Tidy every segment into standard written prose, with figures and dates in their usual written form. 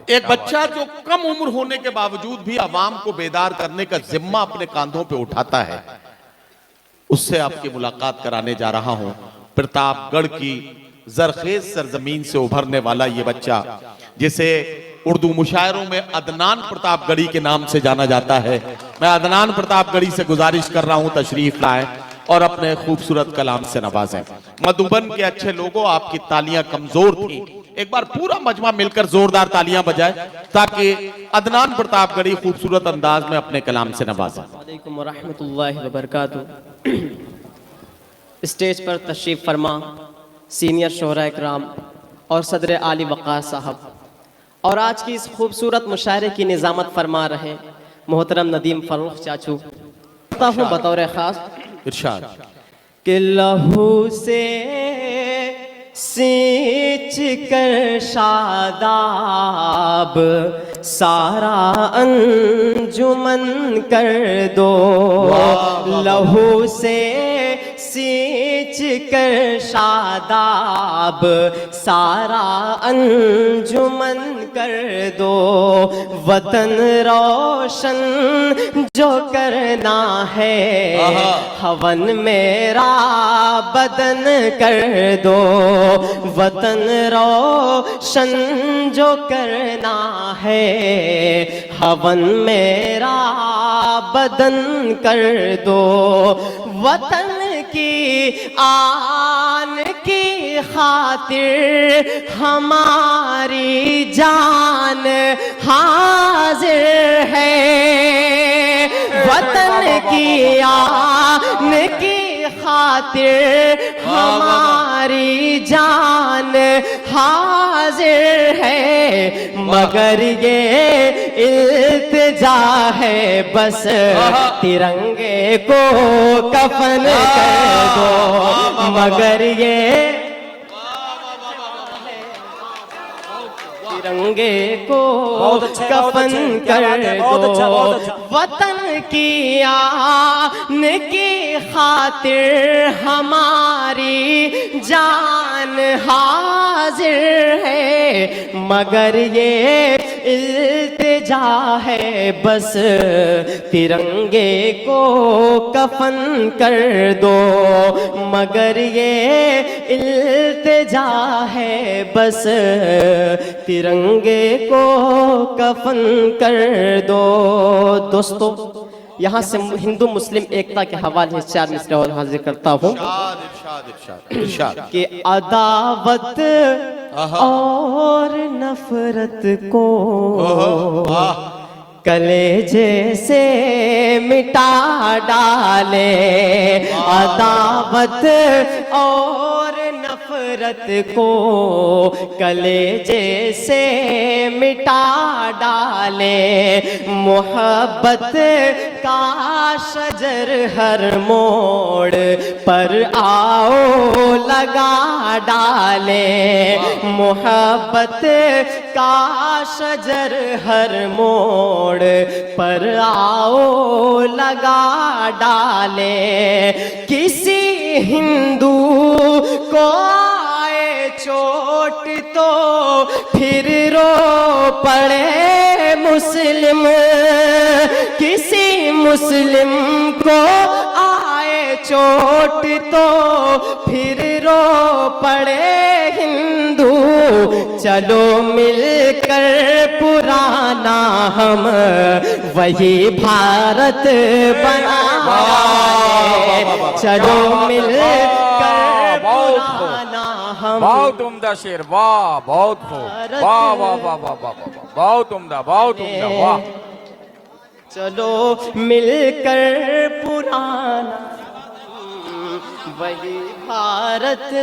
ایک بچہ جو کم عمر ہونے کے باوجود بھی عوام کو بیدار کرنے کا ذمہ اپنے کاندھوں پہ اٹھاتا ہے، اس سے آپ کی ملاقات کرانے جا رہا ہوں۔ پرتاپ گڑھ کی زرخیز سرزمین سے ابھرنے والا یہ بچہ، جسے اردو مشاعروں میں عدنان پرتاپ گڑھی کے نام سے جانا جاتا ہے، میں عدنان پرتاپ گڑھی سے گزارش کر رہا ہوں تشریف لائیں اور اپنے خوبصورت کلام سے نوازیں۔ مدھوبن کے اچھے لوگوں، آپ کی تالیاں کمزور تھیں، ایک بار پورا مجمع مل کر زوردار تالیاں بجائے تاکہ عدنان پرتاپ گڑھی خوبصورت انداز میں اپنے کلام سے نوازیں۔ علیکم ورحمۃ اللہ وبرکاتہ۔ اسٹیج پر تشریف فرما سینئر شہراء اکرام اور صدر عالی وقار صاحب، اور آج کی اس خوبصورت مشاعرے کی نظامت فرما رہے محترم ندیم فروخ چاچو، کرتا ہوں بطور خاص ارشاد کہ لہو سے سینچ کر شاداب سارا انجمن کر دو، لہو سے سینچ کر شاداب سارا انجمن کر دو، وطن روشن جو کرنا ہے ہون میرا بدن کر دو، وطن روشن جو کرنا ہے ہون میرا بدن کر دو، وطن کی آن کی خاطر ہماری جان حاضر ہے، وطن کی آن کی خاطر ہماری جان حاضر ہے، مگر یہ التجا ہے بس ترنگے کو کفن کر دو، مگر یہ ترنگے کو کفن کر دو، وطن کی آن کی خاطر ہماری جان حاضر ہے، مگر یہ التجا ہے بس ترنگے کو کفن کر دو، مگر یہ التجا ہے بس ترنگے کو کفن کر دو۔ دوستو، یہاں سے ہندو مسلم ایکتا کے حوالے سے چار مصرع اور حاضر کرتا ہوں کہ عداوت اور نفرت کو کلیجے سے مٹا ڈالے، عداوت اور نفرت کو کلیجے سے مٹا ڈالے، محبت کا شجر ہر موڑ پر آؤ لگا ڈالے، محبت کا شجر ہر موڑ پر آؤ لگا ڈالے، کسی ہندو کو آئے چوٹ تو پھر رو پڑے مسلم، کسی مسلم کو آئے چوٹ تو پھر رو پڑے ہندو، چلو مل کر پرانا ہم وہی بھارت بنائیں، چلو مل کر پرانا ہم، بہت عمدہ شعر، واہ بہت خوب، واہ واہ واہ واہ واہ، بہت عمدہ بہت عمدہ، واہ، چلو مل کر پرانا وہی بھارت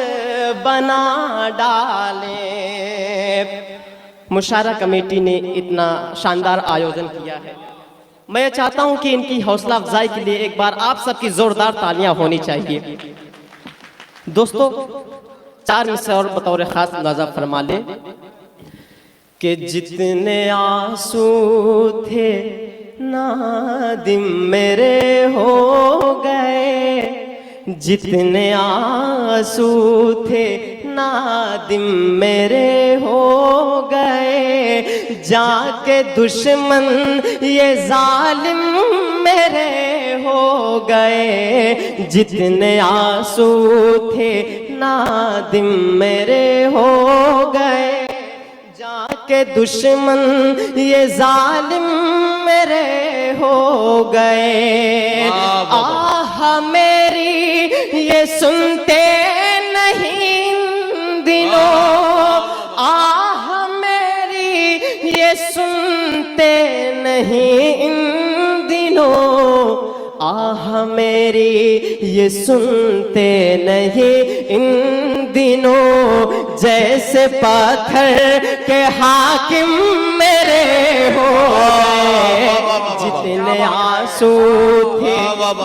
بنا ڈالیں۔ مشاعرہ کمیٹی نے اتنا شاندار آیوجن کیا ہے، میں چاہتا ہوں کہ ان کی حوصلہ افزائی کے لیے ایک بار آپ سب کی زوردار تالیاں ہونی چاہیے۔ دوستو، چار مصرع اور بطور خاص ملاحظہ فرما لیں کہ جتنے آنسو تھے نادم میرے ہو گئے، جتنے آنسو تھے نادم میرے ہو گئے، جان کے دشمن یہ ظالم میرے ہو گئے، جتنے آنسو تھے نادم میرے ہو گئے، جان کے دشمن یہ ظالم میرے ہو گئے، آہ میری یہ سنتے نہیں ان دنوں، آہ میری یہ سنتے نہیں ان دنوں، آہ میری یہ سنتے نہیں ان دنوں، جیسے پتھر کے حاکم میرے ہو گئے، جتنے آنسو تھے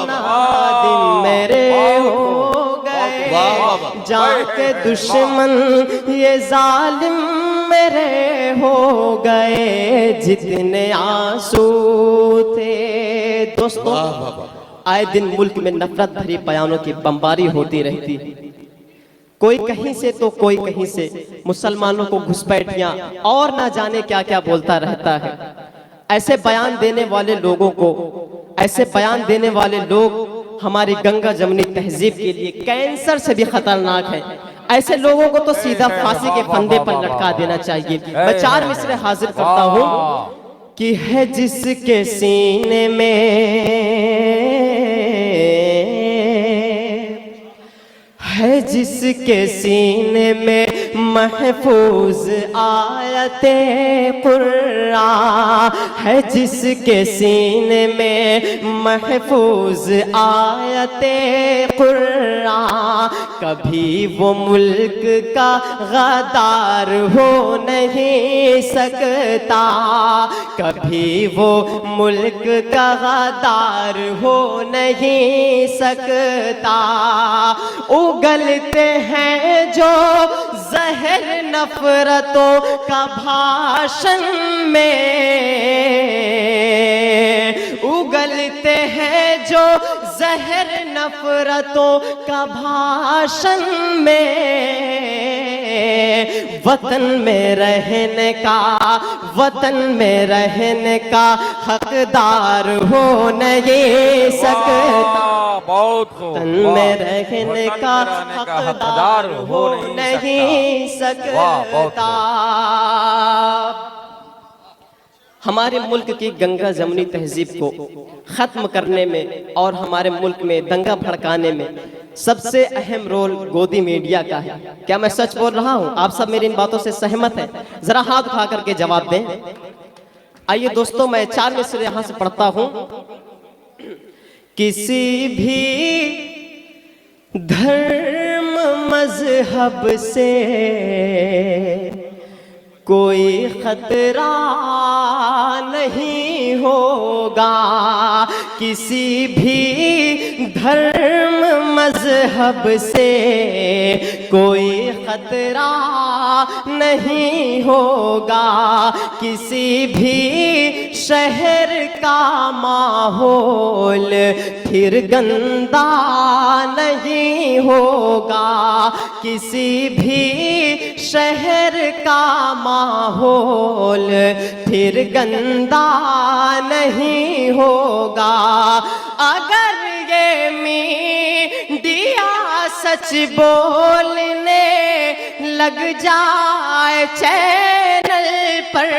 نادم میرے ہو گئے، جان کے دشمن یہ ظالم میرے ہو گئے، جتنے آنسو تھے۔ دوستو، آئے دن ملک میں نفرت بھری بیانوں کی بمباری ہوتی رہتی، کوئی کہیں سے تو کوئی کہیں سے مسلمانوں کو گھسپیٹیاں اور نہ جانے کیا کیا بولتا رہتا ہے۔ ایسے بیان دینے والے لوگوں کو، ایسے بیان دینے والے لوگ ہماری گنگا جمنی تہذیب کے لیے کینسر سے بھی خطرناک ہیں۔ ایسے لوگوں کو تو سیدھا پھانسی کے پھندے پر لٹکا دینا چاہیے۔ میں 4 مصرے حاضر کرتا ہوں کہ ہے جس کے سینے میں، ہے جس کے سینے میں محفوظ آیت قرآن، ہے جس کے سینے میں محفوظ آیت قرآن، کبھی وہ ملک کا غدار ہو نہیں سکتا، کبھی وہ ملک کا غدار ہو نہیں سکتا، اگلتے ہیں جو زہر نفرتوں کا بھاشن میں، اگلتے ہیں جو زہر نفرتوں کا بھاشن میں، وطن میں رہنے کا، وطن میں رہنے کا حقدار ہو نہیں سکتا، وطن میں رہنے کا حقدار ہو نہیں سکتا۔ ہمارے ملک کی گنگا جمنی تہذیب کو ختم کرنے میں اور ہمارے ملک میں دنگا بھڑکانے میں سب سے اہم رول گودی میڈیا کا ہے۔ کیا میں سچ بول رہا ہوں؟ آپ سب میری ان باتوں سے سہمت ہیں؟ ذرا ہاتھ اٹھا کر کے جواب دیں۔ آئیے دوستو، میں 4 مصرے یہاں سے پڑھتا ہوں۔ کسی بھی دھرم مذہب سے کوئی خطرہ نہیں ہوگا، کسی بھی دھرم مذہب سے کوئی خطرہ نہیں ہوگا، کسی بھی شہر کا ماحول پھر گندا نہیں ہوگا، کسی بھی شہر کا ماحول پھر گندا نہیں ہوگا، اگر یہ میڈیا سچ بولنے لگ جائے چینل پر،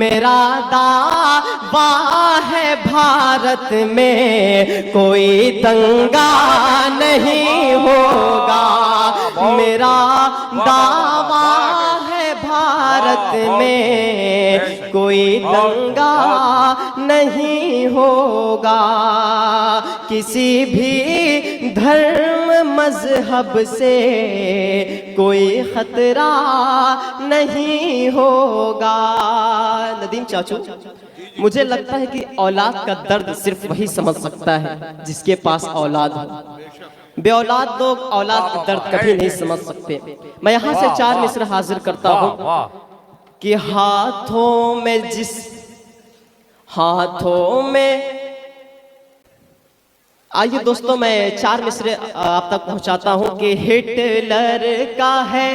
میرا دعویٰ ہے بھارت میں کوئی دنگا نہیں ہوگا، میرا دعویٰ ہے بھارت میں کوئی دنگا نہیں ہوگا، کسی بھی دھرم مذہب سے کوئی خطرہ نہیں ہوگا۔ ندیم چاچو، مجھے لگتا ہے کہ اولاد کا درد صرف وہی سمجھ سکتا ہے جس کے پاس اولاد ہو، بے اولاد لوگ اولاد کا درد کبھی نہیں سمجھ سکتے۔ میں یہاں سے 4 مصرے حاضر کرتا ہوں کہ ہاتھوں میں آئیے دوستو، میں 4 مصرے آپ تک پہنچاتا ہوں کہ ہٹلر کا ہے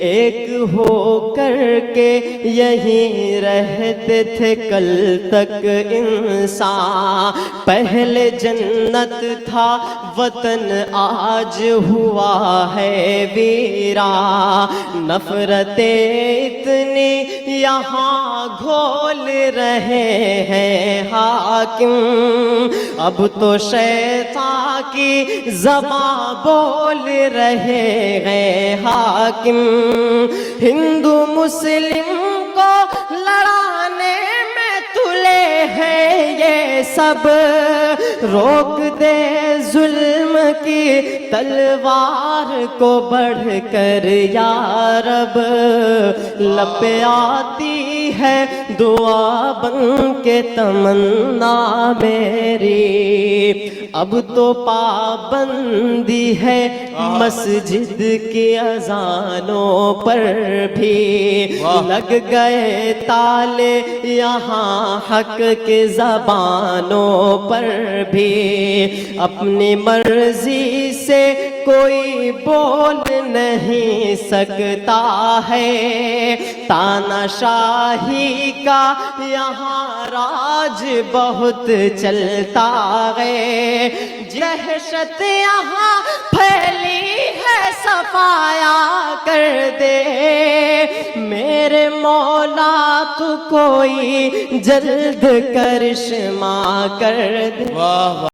ایک ہو کر کے یہیں رہتے تھے کل تک انسان. پہلے جنت تھا وطن آج ہوا ہے ویران. نفرتیں اتنی یہاں گھول رہے ہیں حاکم, اب تو شیطان کی زباں بول رہے ہیں حاکم. ہندو مسلم کو لڑانے میں تلے ہیں یہ سب, روک دے ظلم کی تلوار کو بڑھ کر یا رب. لب پہ آتی ہے دعا بن کے تمنا میری, اب تو پابندی ہے مسجد کی اذانوں پر بھی. لگ گئے تالے یہاں حق کے زبانوں پر بھی. اپنی مرضی سے کوئی بول نہیں سکتا ہے, تانا شاہی کا یہاں راج بہت چلتا ہے. دہشت یہاں پھیلی ہے صفایا کر دے میرے مولا, تو کوئی جلد کرشمہ کر دے.